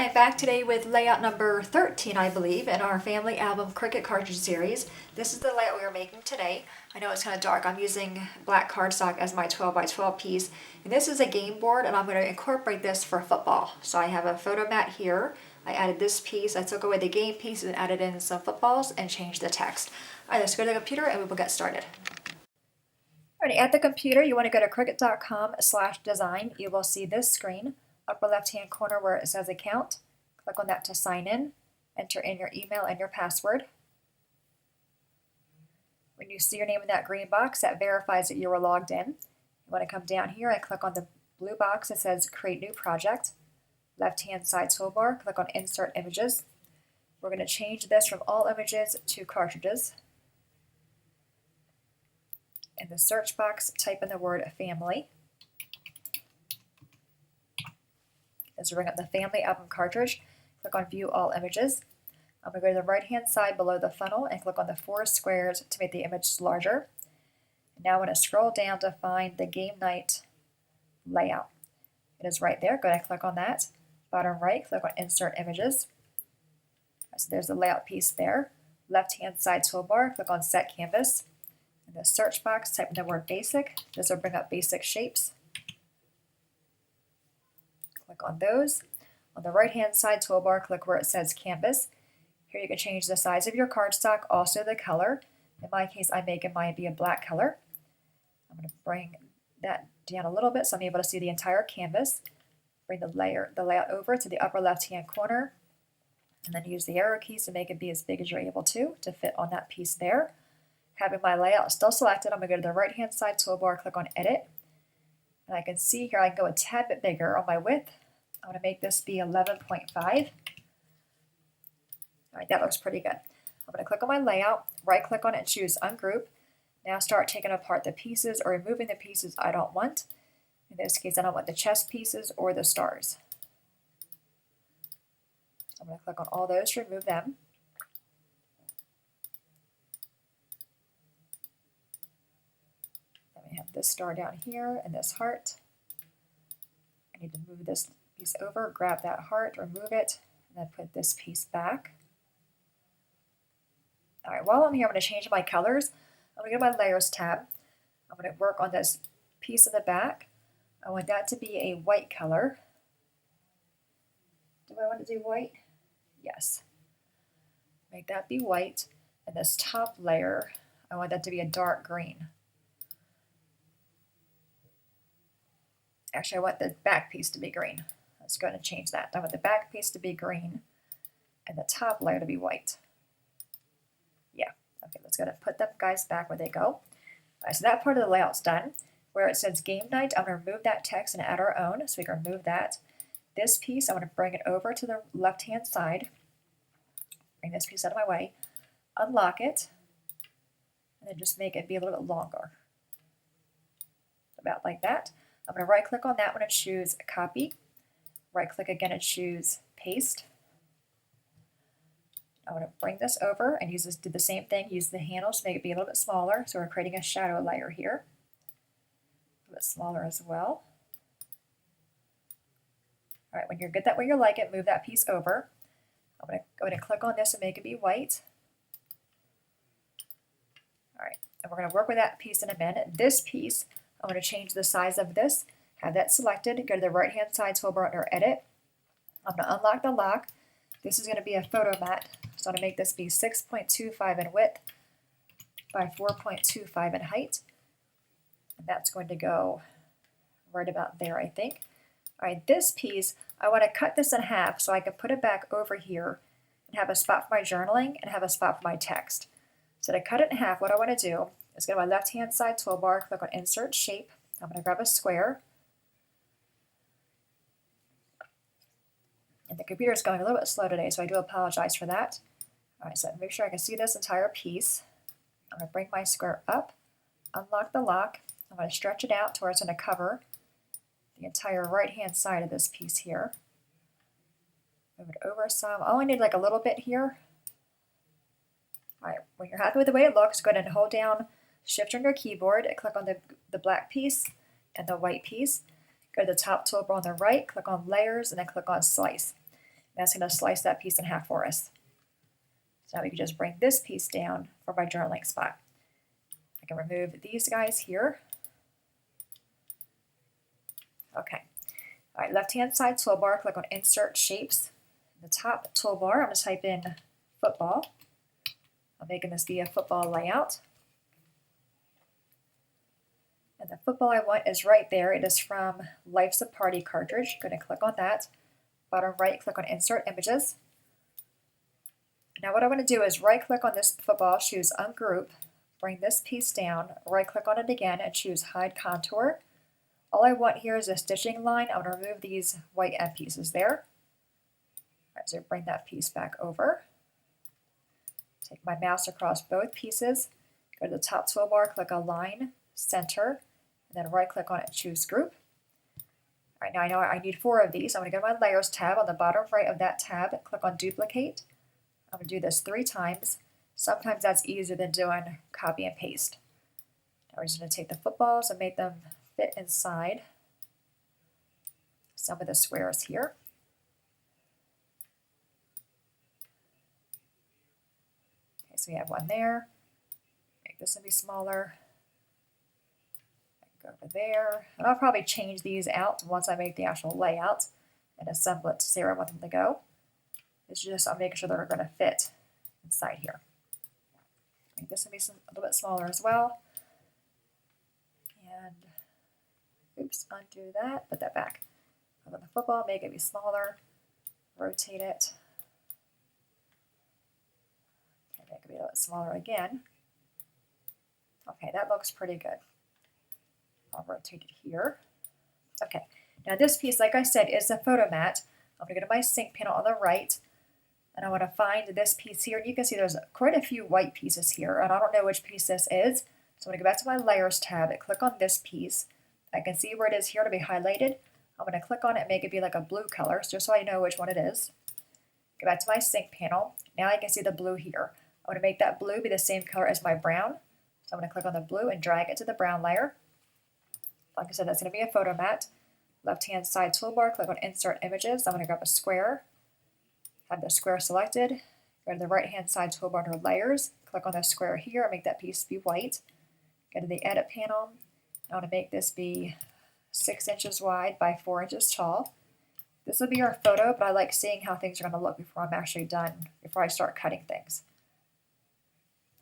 I'm back today with layout number 13, I believe, in our family album Cricut cartridge series. This is the layout we are making today. I know it's kind of dark. I'm using black cardstock as my 12 by 12 piece. And this is a game board, and I'm going to incorporate this for football. So I have a photo mat here. I added this piece. I took away the game piece and added in some footballs and changed the text. All right, let's go to the computer and we will get started. Alrighty, at the computer, you want to go to cricut.com/design. You will see this screen. Upper left hand corner where it says account. Click on that to sign in. Enter in your email and your password. When you see your name in that green box, that verifies that you were logged in. You want to come down here and click on the blue box that says create new project. Left hand side toolbar, click on insert images. We're going to change this from all images to cartridges. In the search box, type in the word family. As we bring up the family album cartridge, click on view all images. I'm going to go to the right hand side below the funnel and click on the 4 squares to make the image larger. Now I'm going to scroll down to find the game night layout. It is right there. Go ahead and click on that. Bottom right, click on insert images. So there's the layout piece there. Left hand side toolbar, click on set canvas. In the search box, type in the word basic. This will bring up basic shapes. Click on those. On the right hand side toolbar, click where it says canvas. Here you can change the size of your cardstock, also the color. In my case, I'm making mine be a black color. I'm going to bring that down a little bit so I'm able to see the entire canvas. Bring the layout over to the upper left hand corner, and then use the arrow keys to make it be as big as you're able to fit on that piece there. Having my layout still selected, I'm going to go to the right hand side toolbar, click on edit. And I can see here I can go a tad bit bigger on my width. I'm going to make this be 11.5. All right, that looks pretty good. I'm going to click on my layout, right click on it and choose ungroup. Now start taking apart the pieces or removing the pieces I don't want. In this case, I don't want the chest pieces or the stars. So I'm going to click on all those to remove them. Then we have this star down here and this heart. I need to move this piece over, grab that heart, remove it, and then put this piece back. All right, while I'm here, I'm going to change my colors. I'm going to go to my Layers tab. I'm going to work on this piece in the back. I want that to be a white color. Do I want to do white? Yes. Make that be white. And this top layer, I want that to be a dark green. Actually, I want the back piece to be green. Let's go ahead and change that. I want the back piece to be green and the top layer to be white. Yeah, okay, let's go ahead and put them guys back where they go. All right, so that part of the layout's done. Where it says game night, I'm going to remove that text and add our own, so we can remove that. This piece, I'm going to bring it over to the left-hand side. Bring this piece out of my way. Unlock it, and then just make it be a little bit longer. About like that. I'm going to right-click on that one and choose copy. Right-click again and choose paste. I'm going to bring this over and do the same thing. Use the handles to make it be a little bit smaller. So we're creating a shadow layer here. A little bit smaller as well. All right, when you're good that way you like it, move that piece over. I'm going to go ahead and click on this and make it be white. All right, and we're going to work with that piece in a minute. This piece, I'm going to change the size of this, have that selected, go to the right hand side toolbar under edit. I'm going to unlock the lock. This is going to be a photo mat, so I'm going to make this be 6.25 in width by 4.25 in height. And that's going to go right about there, I think. All right, this piece, I want to cut this in half so I can put it back over here and have a spot for my journaling and have a spot for my text. So to cut it in half, what I want to do is go to my left-hand side toolbar, click on Insert Shape. I'm going to grab a square. And the computer is going a little bit slow today, so I do apologize for that. All right, so make sure I can see this entire piece. I'm going to bring my square up, unlock the lock. I'm going to stretch it out to where it's going to cover the entire right-hand side of this piece here. Move it over some. I only need like a little bit here. All right, when you're happy with the way it looks, go ahead and hold down Shift on your keyboard, click on the black piece and the white piece. Go to the top toolbar on the right, click on Layers, and then click on Slice. That's going to slice that piece in half for us. So now we can just bring this piece down for my journaling spot. I can remove these guys here. Okay. All right, left-hand side toolbar, click on Insert Shapes. In the top toolbar, I'm going to type in football. I'm making this be a football layout. And the football I want is right there. It is from Life's a Party cartridge. I'm going to click on that. Bottom right, click on Insert Images. Now what I want to do is right-click on this football, choose Ungroup, bring this piece down, right-click on it again, and choose Hide Contour. All I want here is a stitching line. I'm going to remove these white end pieces there. All right, so bring that piece back over. Take my mouse across both pieces, go to the top toolbar, click Align, Center, and then right-click on it and choose Group. All right, now I know I need 4 of these. I'm going to go to my Layers tab. On the bottom right of that tab, click on Duplicate. I'm going to do this 3 times. Sometimes that's easier than doing copy and paste. Now we're just going to take the footballs and make them fit inside some of the squares here. Okay, so we have one there. Make this one be smaller. Go over there. And I'll probably change these out once I make the actual layout and assemble it to see where I want them to go. It's just I'm making sure they're going to fit inside here. Make this one be a little bit smaller as well. And oops, undo that, put that back. Over the football, make it be smaller, rotate it. Okay, make it be a little bit smaller again. Okay, that looks pretty good. I'll rotate it here. Okay, now this piece, like I said, is a photo mat. I'm going to go to my sync panel on the right, and I want to find this piece here. And you can see there's quite a few white pieces here, and I don't know which piece this is. So I'm going to go back to my Layers tab and click on this piece. I can see where it is here to be highlighted. I'm going to click on it and make it be like a blue color, just so I know which one it is. Go back to my sync panel. Now I can see the blue here. I want to make that blue be the same color as my brown. So I'm going to click on the blue and drag it to the brown layer. Like I said, that's going to be a photo mat. Left-hand side toolbar, click on Insert Images. I'm going to grab a square. Have the square selected. Go to the right-hand side toolbar under Layers. Click on the square here and make that piece be white. Go to the Edit panel. I want to make this be 6 inches wide by 4 inches tall. This will be our photo, but I like seeing how things are going to look before I'm actually done, before I start cutting things.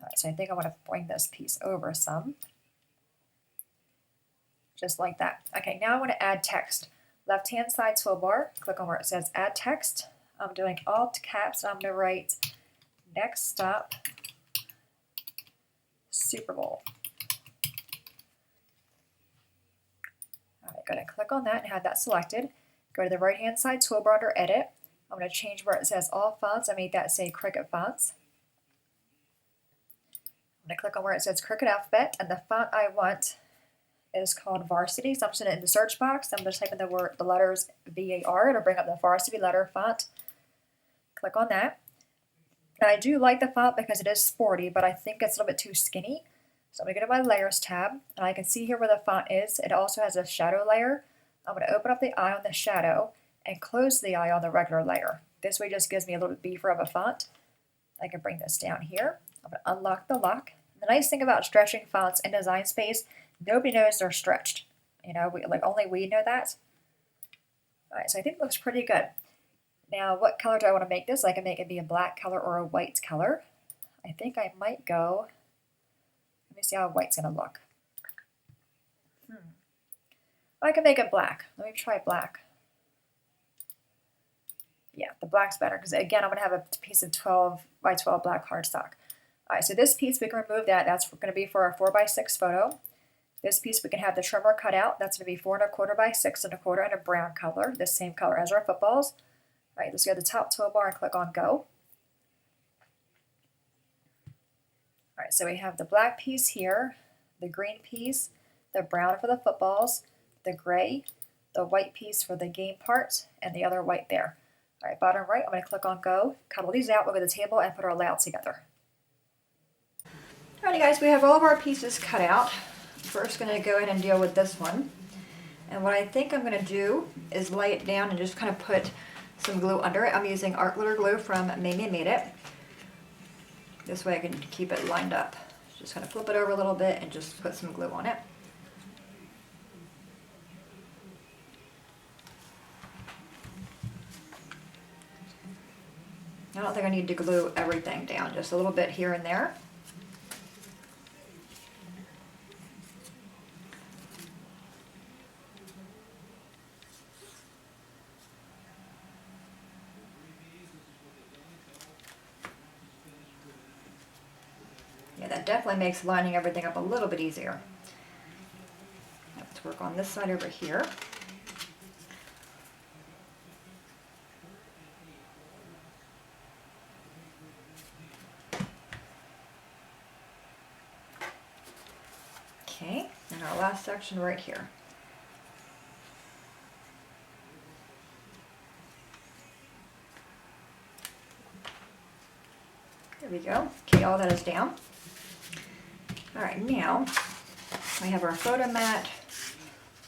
All right, so I think I want to bring this piece over some. Just like that. Okay, now I want to add text. Left-hand side toolbar, click on where it says Add Text. I'm doing Alt Caps, and I'm going to write Next Stop Super Bowl. All right, going to click on that and have that selected. Go to the right-hand side toolbar under Edit. I'm going to change where it says All Fonts and make that say Cricut Fonts. I'm going to click on where it says Cricut Alphabet, and the font I want is called Varsity. So I'm just going to, in the search box, I'm just typing the letters VAR. It'll bring up the Varsity letter font. Click on that. Now I do like the font because it is sporty, but I think it's a little bit too skinny. So I'm going to go to my Layers tab, and I can see here where the font is. It also has a shadow layer. I'm going to open up the eye on the shadow and close the eye on the regular layer. This way just gives me a little bit beefer of a font. I can bring this down here. I'm going to unlock the lock. The nice thing about stretching fonts in Design Space, nobody knows they're stretched. You know, only we know that. All right, so I think it looks pretty good. Now, what color do I want to make this? I can make it be a black color or a white color. I think I might go, let me see how white's going to look. I can make it black. Let me try black. Yeah, the black's better because, again, I'm going to have a piece of 12 by 12 black cardstock. All right, so this piece, we can remove that. That's going to be for our 4x6 photo. This piece, we can have the trimmer cut out. That's going to be 4 1/4 by 6 1/4 in a brown color, the same color as our footballs. All right, let's go to the top toolbar and click on Go. All right, so we have the black piece here, the green piece, the brown for the footballs, the gray, the white piece for the game part, and the other white there. All right, bottom right, I'm going to click on Go, cut all these out, we'll go to the table and put our layout together. Alrighty guys, we have all of our pieces cut out. First going to go ahead and deal with this one. And what I think I'm going to do is lay it down and just kind of put some glue under it. I'm using art glitter glue from Mamie Made It. This way I can keep it lined up. Just kind of flip it over a little bit and just put some glue on it. I don't think I need to glue everything down, just a little bit here and there. Yeah, that definitely makes lining everything up a little bit easier. Let's work on this side over here. Okay, and our last section right here. There we go. Okay, all that is down. All right, now we have our photo mat,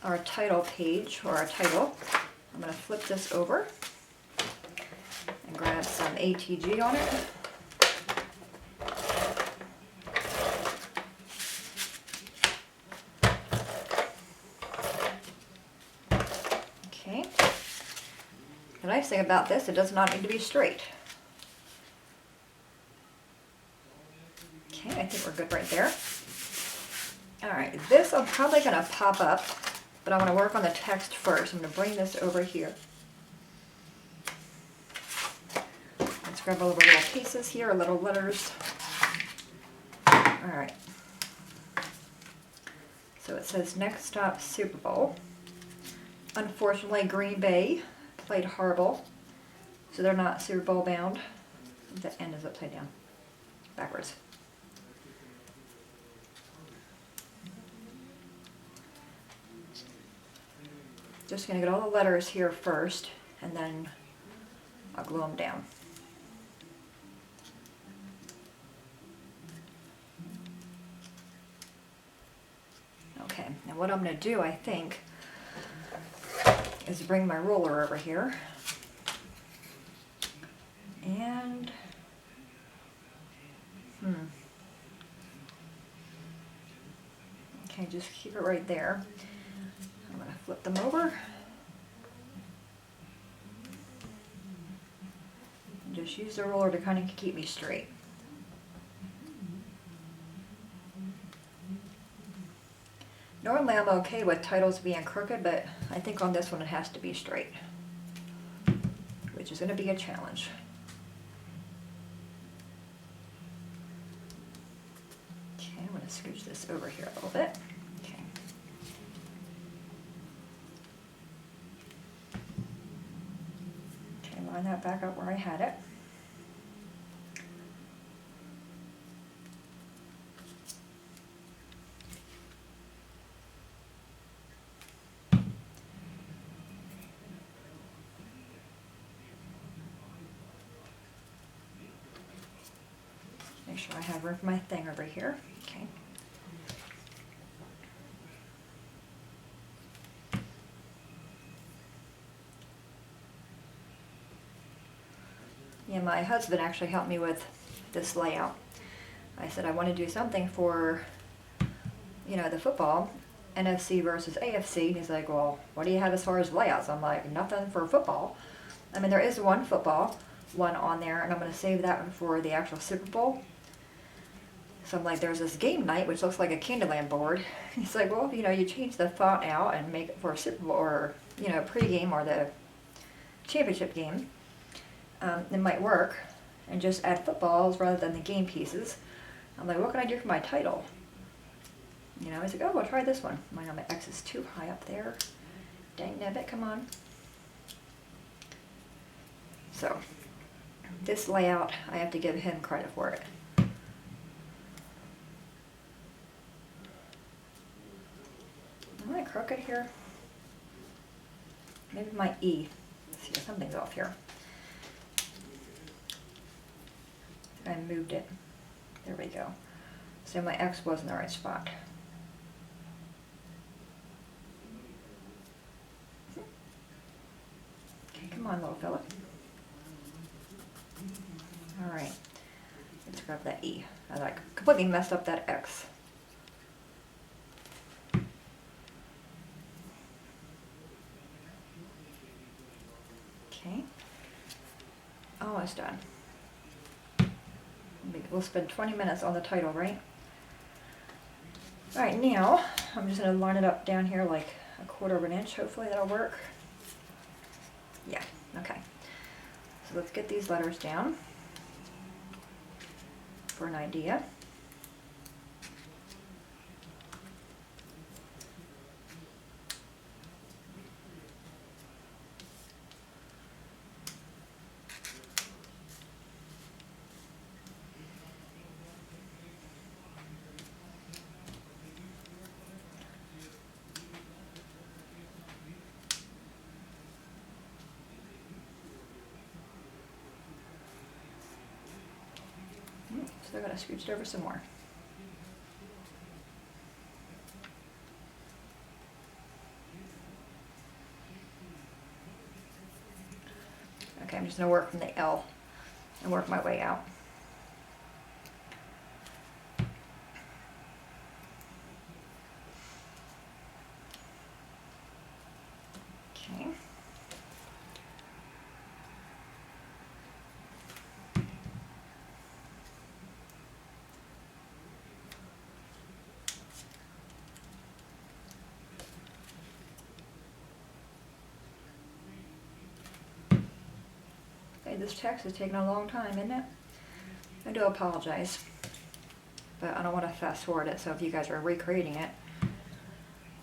our title page, or our title. I'm going to flip this over and grab some ATG on it. Okay. The nice thing about this, it does not need to be straight. Okay, I think we're good right there. All right, this I'm probably going to pop up, but I want to work on the text first. I'm going to bring this over here. Let's grab all of our little pieces here, little letters. All right. So it says, next stop, Super Bowl. Unfortunately, Green Bay played horrible, so they're not Super Bowl bound. The N is upside down, backwards. Just going to get all the letters here first, and then I'll glue them down. Okay, now what I'm going to do, I think, is bring my ruler over here. And, okay, just keep it right there. I'm going to flip them over. And just use the ruler to kind of keep me straight. Normally I'm okay with titles being crooked, but I think on this one it has to be straight, which is going to be a challenge. Okay, I'm going to scooch this over here a little bit. Okay. Okay, line that back up where I had it. Make sure I have room for my thing over here. Okay. Yeah, my husband actually helped me with this layout. I said I want to do something for, you know, the football, NFC versus AFC. And he's like, well, what do you have as far as layouts? I'm like, nothing for football. I mean, there is one football one on there, and I'm going to save that one for the actual Super Bowl. So I'm like, there's this game night, which looks like a Candyland board. He's like, well, you know, you change the font out and make it for a Super Bowl or, you know, pregame or the championship game. It might work. And just add footballs rather than the game pieces. I'm like, what can I do for my title? You know, he's like, oh, well, try this one. My X is too high up there. Dang nabbit, come on. So, this layout, I have to give him credit for it. Am I crooked here? Maybe my E. Let's see, something's off here. I moved it. There we go. So my X was in the right spot. Okay, come on, little fella. Alright, let's grab that E. I like completely messed up that X. Okay, almost done. We'll spend 20 minutes on the title, right? Alright, now I'm just going to line it up down here like 1/4 of an inch. Hopefully that'll work. Yeah, okay. So let's get these letters down for an idea. So I'm going to scooch it over some more. Okay, I'm just going to work from the L and work my way out. Okay. Okay, this text is taking a long time, isn't it? I do apologize, but I don't want to fast forward it, so if you guys are recreating it,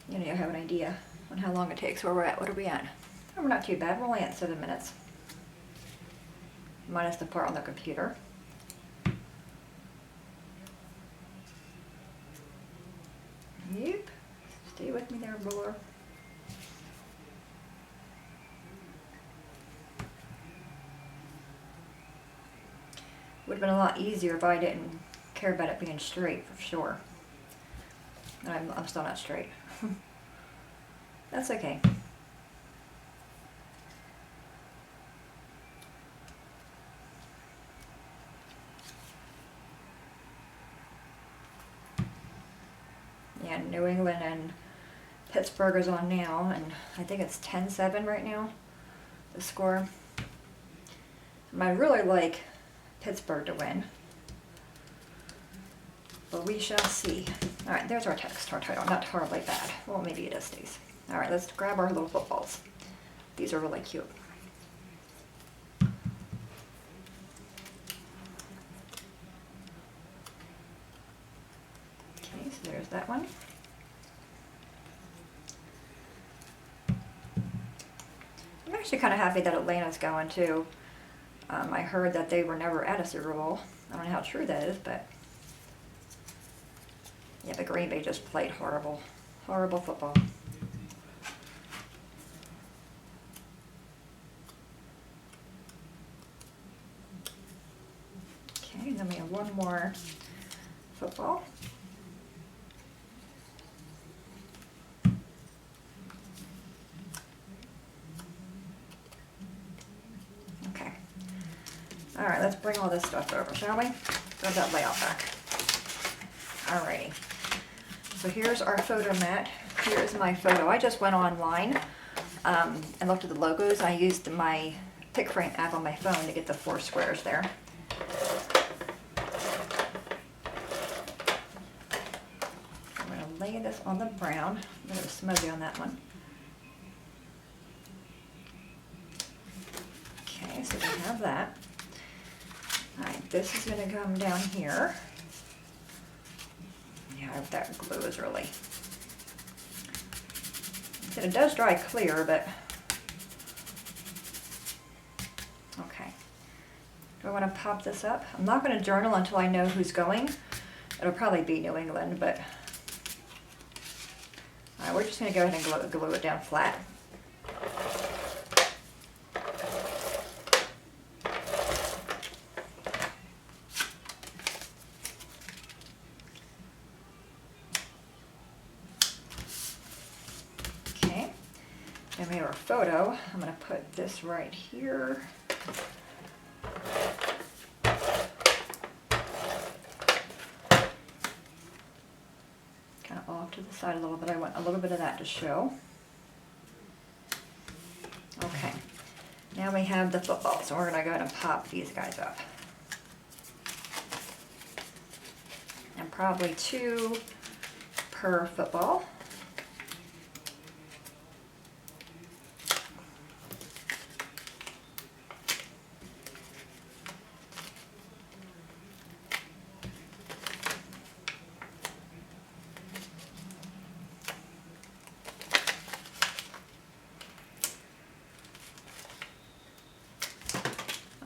you know, you have an idea on how long it takes, where we're at. What are we at? Oh, we're not too bad. We're only at 7 minutes. Minus the part on the computer. Yep. Stay with me there, ruler. Would have been a lot easier if I didn't care about it being straight, for sure. I'm still not straight. That's okay. Yeah, New England and Pittsburgh is on now, and I think it's 10-7 right now, the score. And I really like Pittsburgh to win, but we shall see. Alright, there's our text, our title. Not horribly bad. Well, maybe it is these. Alright, let's grab our little footballs. These are really cute. Okay, so there's that one. I'm actually kind of happy that Atlanta's going too. I heard that they were never at a Super Bowl. I don't know how true that is, but yeah, but Green Bay just played horrible, horrible football. Okay, then we have one more football. Okay. All right, let's bring all this stuff over, shall we? Grab that layout back. Alrighty. So here's our photo mat. Here's my photo. I just went online and looked at the logos. I used my pick frame app on my phone to get the 4 squares there. I'm going to lay this on the brown. I'm going to smudge on that one. Okay, so we have that. Alright, this is going to come down here. Yeah, that glue is really... It does dry clear, but... Okay. Do I want to pop this up? I'm not going to journal until I know who's going. It'll probably be New England, but... Alright, we're just going to go ahead and glue it down flat. Then we have our photo. I'm going to put this right here. off to the side a little bit. I want a little bit of that to show. Okay, now we have the football, so we're going to go ahead and pop these guys up. And probably 2 per football.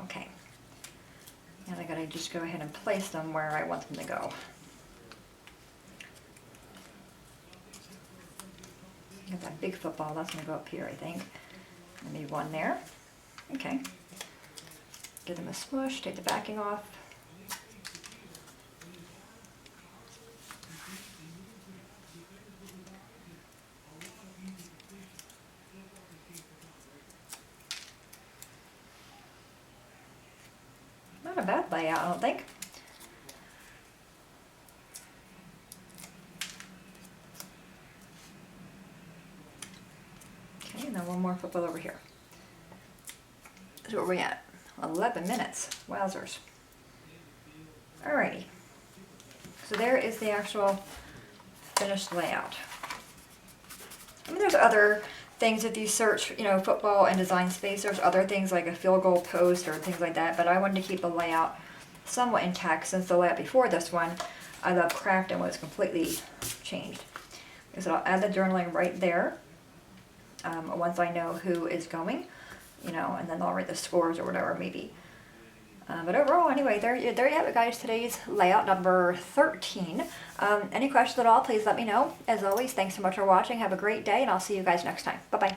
Okay, now I gotta just go ahead and place them where I want them to go. Got that big football, that's gonna go up here, I think. Maybe one there. Okay. Give them a smush, take the backing off. Not a bad layout, I don't think. Okay, and then one more football over here. So where are we at? 11 minutes. Wowzers. Alrighty. So there is the actual finished layout. I mean, there's other things if you search, you know, football and design space, there's other things like a field goal post or things like that, but I wanted to keep the layout somewhat intact since the layout before this one, I love cracked and was completely changed. So I'll add the journaling right there once I know who is going, you know, and then I'll write the scores or whatever maybe. But overall, anyway, there you have it, guys. Today's layout number 13. Any questions at all, please let me know. As always, thanks so much for watching. Have a great day, and I'll see you guys next time. Bye-bye.